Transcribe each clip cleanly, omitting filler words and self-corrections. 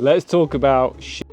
Let's talk about shit.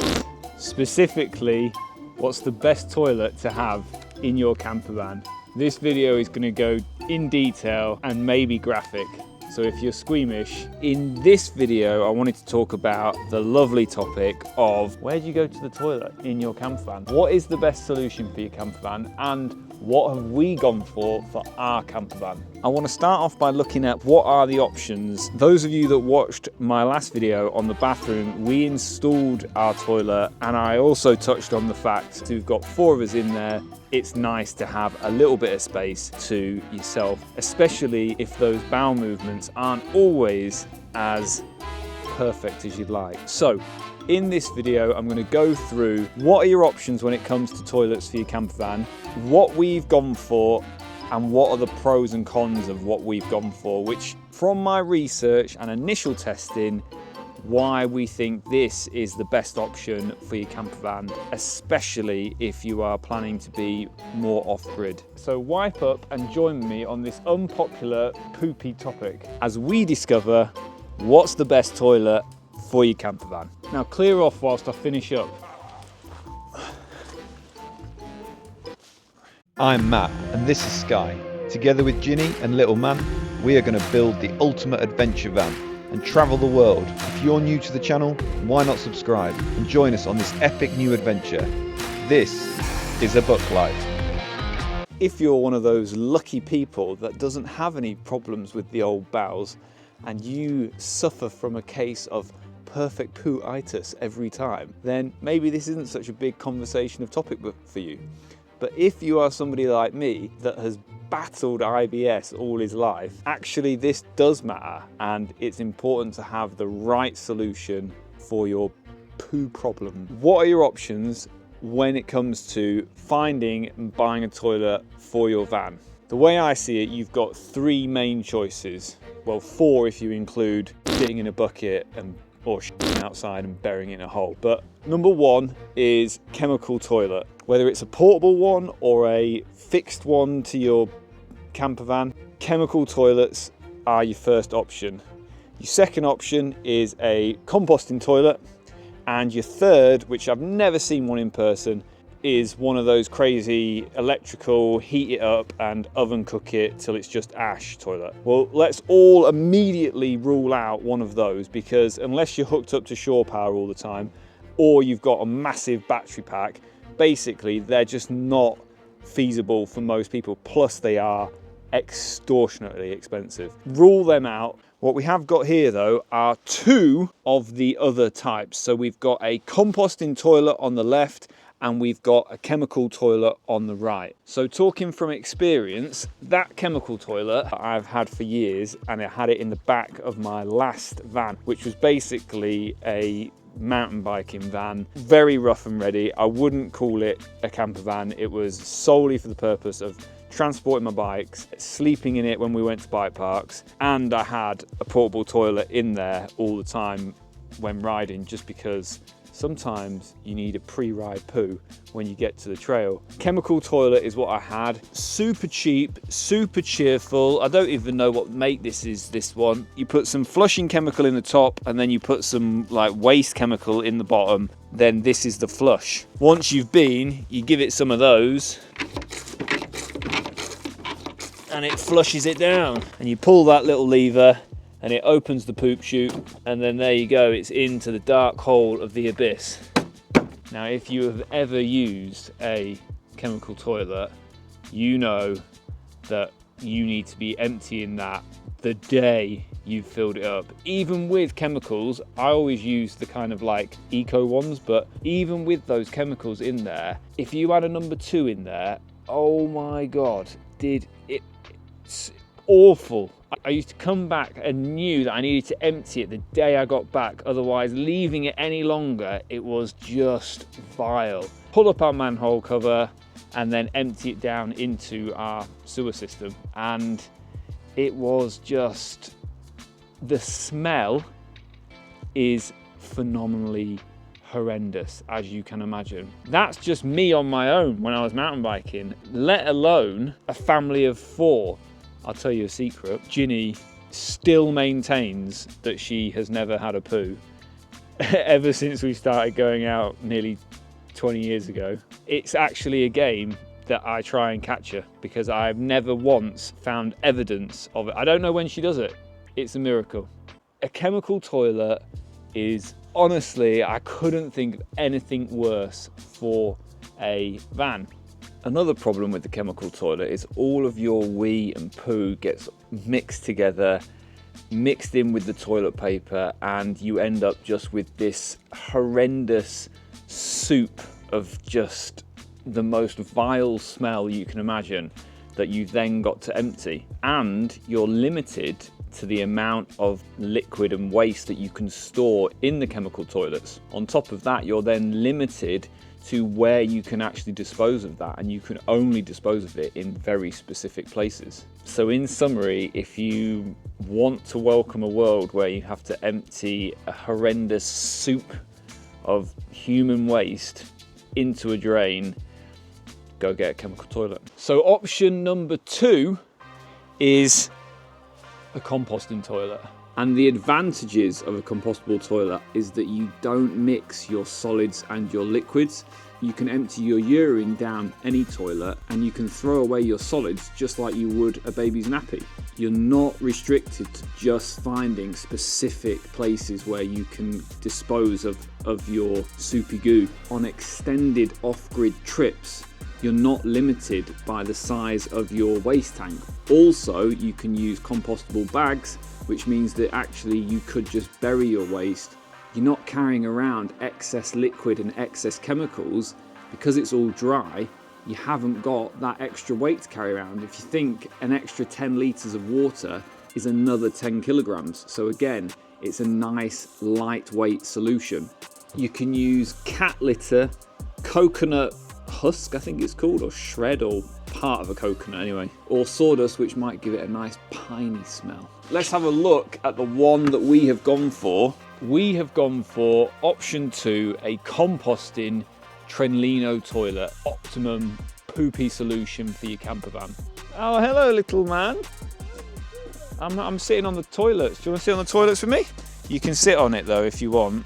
Specifically, what's the best toilet to have in your camper van. This video is going to go in detail and maybe graphic. So if you're squeamish, in this video I wanted to talk about the lovely topic of where do you go to the toilet in your camper van? What is the best solution for your camper van, and what have we gone for our camper van? I want to start off by looking at what are the options. Those of you that watched my last video on the bathroom, we installed our toilet, and I also touched on the fact we've got 4 of us in there. It's nice to have a little bit of space to yourself, especially if those bowel movements aren't always as perfect as you'd like. So in this video, I'm going to go through what are your options when it comes to toilets for your camper van, what we've gone for, and what are the pros and cons of what we've gone for, which from my research and initial testing, why we think this is the best option for your camper van, especially if you are planning to be more off-grid. So wipe up and join me on this unpopular poopy topic as we discover what's the best toilet for your camper van. Now clear off whilst I finish up. I'm Matt and this is Sky. Together with Ginny and Little Man, we are going to build the ultimate adventure van and travel the world. If you're new to the channel, why not subscribe and join us on this epic new adventure? This is a book life. If you're one of those lucky people that doesn't have any problems with the old bowels and you suffer from a case of perfect poo-itis every time, then maybe this isn't such a big conversation of topic for you. But if you are somebody like me that has battled IBS all his life, actually this does matter, and it's important to have the right solution for your poo problem. What are your options when it comes to finding and buying a toilet for your van? The way I see it, you've got 3 main choices. Well, 4 if you include getting in a bucket or shitting outside and burying it in a hole. But number 1 is chemical toilet. Whether it's a portable one or a fixed one to your camper van, chemical toilets are your first option. Your second option is a composting toilet. And your third, which I've never seen one in person, is one of those crazy electrical, heat it up and oven cook it till it's just ash toilet. Well, let's all immediately rule out one of those, because unless you're hooked up to shore power all the time, or you've got a massive battery pack, basically they're just not feasible for most people, plus they are extortionately expensive. Rule them out. What we have got here though are 2 of the other types. So we've got a composting toilet on the left and we've got a chemical toilet on the right. So talking from experience, that chemical toilet I've had for years, and I had it in the back of my last van, which was basically a mountain biking van, very rough and ready. I wouldn't call it a camper van. It was solely for the purpose of transporting my bikes, sleeping in it when we went to bike parks, and I had a portable toilet in there all the time when riding, just because sometimes you need a pre-ride poo when you get to the trail. Chemical toilet is what I had. Super cheap, super cheerful. I don't even know what make this is, this one. You put some flushing chemical in the top and then you put some like waste chemical in the bottom. Then this is the flush. Once you've been, you give it some of those and it flushes it down. And you pull that little lever and it opens the poop chute, and then there you go, it's into the dark hole of the abyss. Now if you have ever used a chemical toilet, you know that you need to be emptying that the day you've filled it up. Even with chemicals, I always use the kind of like eco ones, but even with those chemicals in there, if you had a number 2 in there, oh my god, it's awful. I used to come back and knew that I needed to empty it the day I got back, otherwise leaving it any longer, it was just vile. Pull up our manhole cover and then empty it down into our sewer system, and it was just, the smell is phenomenally horrendous, as you can imagine. That's just me on my own when I was mountain biking, let alone a family of 4. I'll tell you a secret, Ginny still maintains that she has never had a poo, ever since we started going out nearly 20 years ago. It's actually a game that I try and capture because I've never once found evidence of it. I don't know when she does it. It's a miracle. A chemical toilet is, honestly, I couldn't think of anything worse for a van. Another problem with the chemical toilet is all of your wee and poo gets mixed together, mixed in with the toilet paper, and you end up just with this horrendous soup of just the most vile smell you can imagine that you've then got to empty. And you're limited to the amount of liquid and waste that you can store in the chemical toilets. On top of that, you're then limited to where you can actually dispose of that, and you can only dispose of it in very specific places. So in summary, if you want to welcome a world where you have to empty a horrendous soup of human waste into a drain, go get a chemical toilet. So option number 2 is a composting toilet. And the advantages of a compostable toilet is that you don't mix your solids and your liquids. You can empty your urine down any toilet and you can throw away your solids just like you would a baby's nappy. You're not restricted to just finding specific places where you can dispose of your soupy goo. On extended off-grid trips, you're not limited by the size of your waste tank. Also, you can use compostable bags, which means that actually you could just bury your waste. You're not carrying around excess liquid and excess chemicals. Because it's all dry, you haven't got that extra weight to carry around. If you think an extra 10 litres of water is another 10 kilograms. So again, it's a nice lightweight solution. You can use cat litter, coconut husk, I think it's called, or shred, or part of a coconut anyway, or sawdust, which might give it a nice piney smell. Let's have a look at the one that we have gone for. We have gone for option 2, a composting Trelino toilet, optimum poopy solution for your camper van. Oh, hello, little man. I'm sitting on the toilets. Do you want to sit on the toilets with me? You can sit on it though if you want.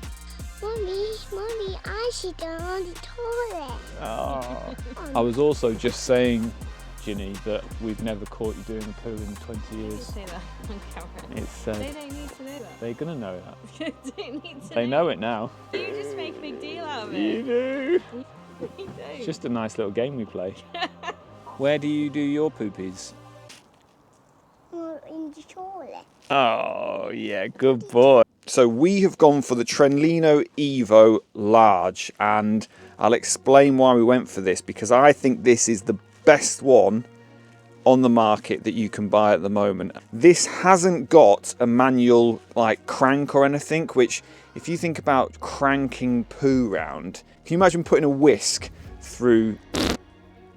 Mommy, I sit on the toilet. Oh. I was also just saying, Ginny, that we've never caught you doing a poo in 20 years. You say that on camera. It's, they don't need to know that. They're gonna know that. They don't need to They know it now. You just make a big deal out of it. You do. You don't. It's just a nice little game we play. Where do you do your poopies? In the toilet. Oh, yeah, good boy. So we have gone for the Trelino Evo Large, and I'll explain why we went for this, because I think this is the best one on the market that you can buy at the moment. This hasn't got a manual like crank or anything, which if you think about cranking poo round, can you imagine putting a whisk through?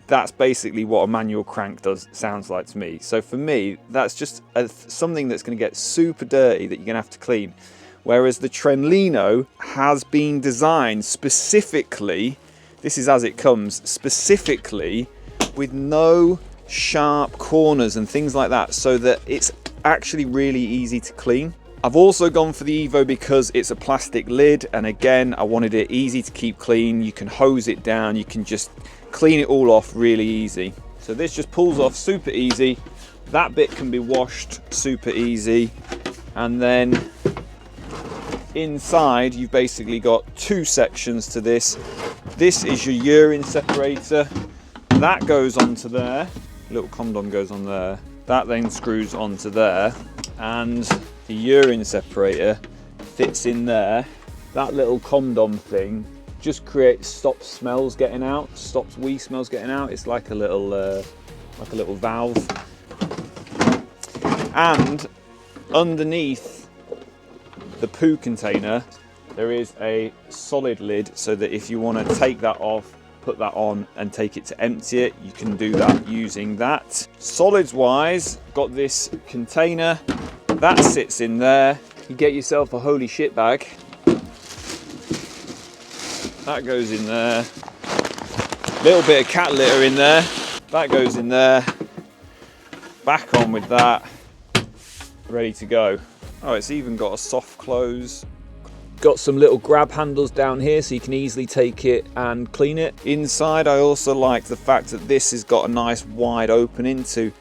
That's basically what a manual crank sounds like to me. So for me, that's just something that's going to get super dirty that you're going to have to clean. Whereas the Trelino has been designed specifically, this is as it comes, specifically with no sharp corners and things like that, so that it's actually really easy to clean. I've also gone for the Evo because it's a plastic lid, and again, I wanted it easy to keep clean. You can hose it down, you can just clean it all off really easy. So this just pulls off super easy. That bit can be washed super easy. And then inside, you've basically got 2 sections to this. This is your urine separator. That goes onto there. Little condom goes on there. That then screws onto there. And the urine separator fits in there. That little condom thing just stops smells getting out, stops wee smells getting out. It's like a little valve. And underneath the poo container, there is a solid lid, so that if you want to take that off, put that on and take it to empty it, you can do that using that. Solids wise, got this container that sits in there. You get yourself a holy shit bag. That goes in there. Little bit of cat litter in there. That goes in there. Back on with that. Ready to go. Oh, it's even got a soft close got some little grab handles down here so you can easily take it and clean it. Inside, I also like the fact that this has got a nice wide opening to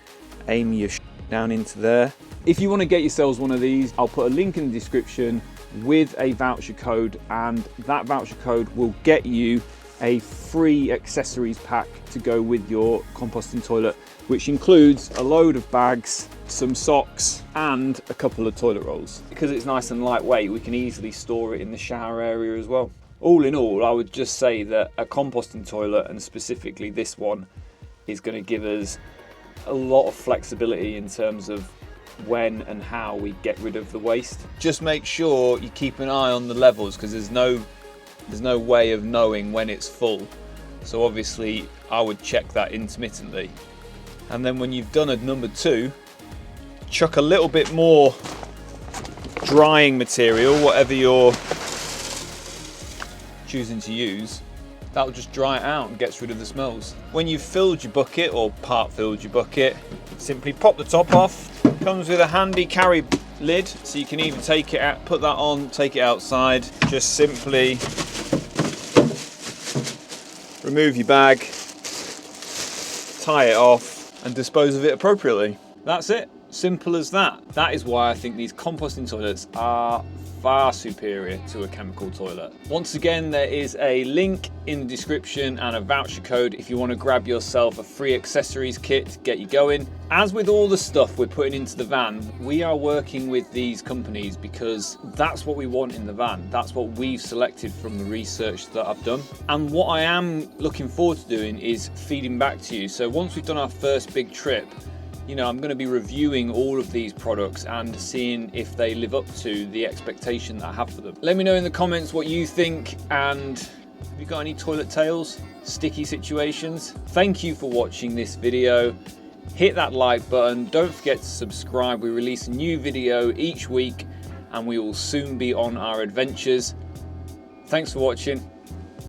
aim your down into there. If you want to get yourselves one of these, I'll put a link in the description with a voucher code, and that voucher code will get you a free accessories pack to go with your composting toilet, which includes a load of bags, some socks and a couple of toilet rolls. Because it's nice and lightweight, we can easily store it in the shower area as well. All in all, I would just say that a composting toilet, and specifically this one, is going to give us a lot of flexibility in terms of when and how we get rid of the waste. Just make sure you keep an eye on the levels, because there's no way of knowing when it's full. So obviously I would check that intermittently. And then when you've done a number 2, chuck a little bit more drying material, whatever you're choosing to use. That'll just dry it out and gets rid of the smells. When you've filled your bucket, or part filled your bucket, simply pop the top off. Comes with a handy carry lid, so you can either take it out, put that on, take it outside. Just simply remove your bag, tie it off and dispose of it appropriately. That's it, simple as that. That is why I think these composting toilets are far superior to a chemical toilet. Once again, there is a link in the description and a voucher code if you want to grab yourself a free accessories kit to get you going. As with all the stuff we're putting into the van, we are working with these companies because that's what we want in the van. That's what we've selected from the research that I've done. And what I am looking forward to doing is feeding back to you. So once we've done our first big trip, you know, I'm going to be reviewing all of these products and seeing if they live up to the expectation that I have for them. Let me know in the comments what you think, and have you got any toilet tales, sticky situations? Thank you for watching this video. Hit that like button. Don't forget to subscribe. We release a new video each week and we will soon be on our adventures. Thanks for watching.